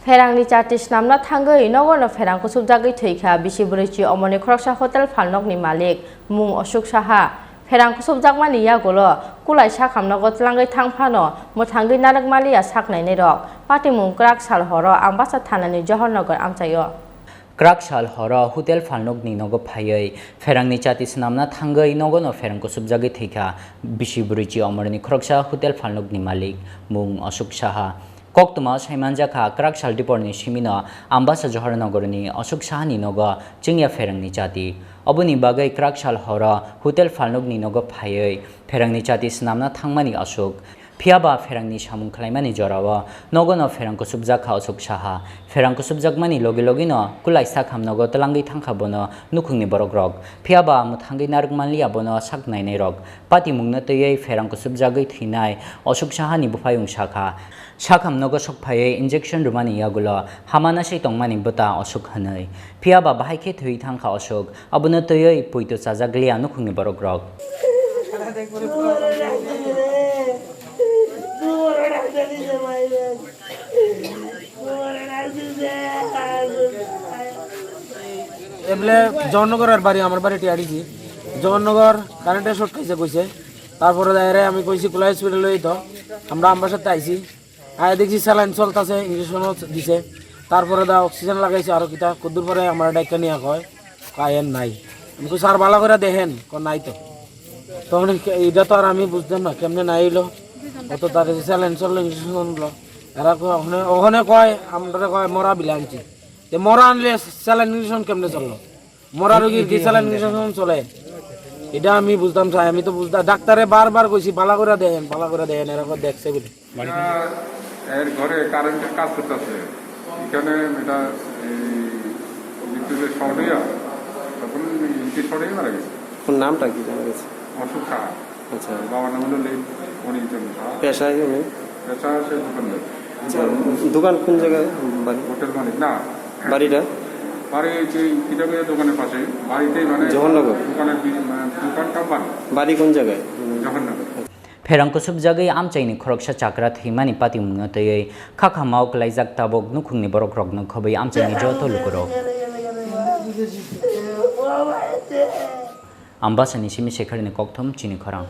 Pherang ni chartis namna thangai nogo no Pherang Kusubjagwi Thowikha bisiburichi omoni khoroksa hotel phalnok ni Malik mung Ashok Saha Pherang Kusubjagmani yagolo kulai sakhamnogo tlangai thangphano muthangui narakmaliya saknai nei rok pati mung krak sal horo ambasa thanani Johornagar amchayo Krak sal horo hotel phalnok ni nogo phayai Pherang ni chartis namna thangai nogo no Pherang Kusubjagwi Thowikha bisiburichi omoni khoroksa hotel phalnok ni Malik mung Ashok Saha Koktuma Saimanjaka Krak Saldipor ni Shimino Ambasa Johornagar ni Ashok Saha ni nogo chingya Pherang ni chati Abuni bagai Krak Sal hora hotel phalnok ni nogo phayai Pherang ni chati snamna thangmani Ashok Phiaba Pherang ni samung khlaimani jorawa nogo no Pherang Kusubjagha Ashok Saha Pherang Kusubjagmani logi no kulai sakham nogo talangi thangkhabono nukhungni borokrok Phiaba muthangi narkmanli abono saknai nei rok pati mungna tei Pherang Kusubjagwi thinai Ashok Saha ni bufayung shakha Shakham nogo sokphaye injection rumani yagulo hamana sei tongmani bota Ashok hanai Phiaba bahaike thui thangkha Ashok abuna tei poito chajaglia nukhungni borokrok এবলে জনগরের বাড়ি আমার বাড়ি টিআরডিজি জনগর কারেন্টের short খাইছে কইছে তারপরে দাইরে আমি কইছি Kulai hospital লই তো আমরা আমার সাথে আইছি আয় দেখছি স্যালাইন চলতেছে ইনজেকশনও দিছে তারপরে দা অক্সিজেন লাগাইছে আর কিটা কদ্দুর পরে আমার ডাক্তার নিয়া কয় কায়েন নাই আমি কই স্যার ভালো করে দেখেন কোন নাই তো তখন এইটা তো আর আমি বুঝতাম না কেমনে নাই এলো অত তার স্যালাইন চললো ইনজেকশন হলো এরা ওখানে কয় আমরা কয় মরা বিলাংছি মরা আনলে স্যালাইন ইনজেকশন কেমনে চললো মরা রোগীর কি স্যালাইন ইনজেকশন চলে এটা আমি বুঝতাম চাই আমি তো বুঝতাম ডাক্তারে বারবার কইছি ভালো করে দেখেন এরকম দেখছে বলে এর ঘরে কারেন্টের কাজ করতেছে এখানে এটা বিদ্যুতের শর্ট হইয়া তখন ইলেকট্রিক শর্ট হয়ে মারা গেছে নামটা কি জানা গেছে অশোক সাহা আচ্ছা বাবার নাম হলো অনিজন সাহা পেশায় উনি পেশা সে দোকানদার আচ্ছা দোকান কোন জায়গায় বাড়ি হোটেল মালিক না বাড়িটা বাড়ি যে কিতাবের দোকানের পাশে বাড়িতেই মানে জহরনগর দোকানের দোকানটা বাড়ি কোন জায়গায় জহরনগর Pherang Kusubjagwi amchaini khoroksa chakra thimani pati mungna tei khakhamau klaijak tabok nukhungni borokrok no khobai amchaini joto lukorok Ambasani simi sekharini kokthom Chini Khorang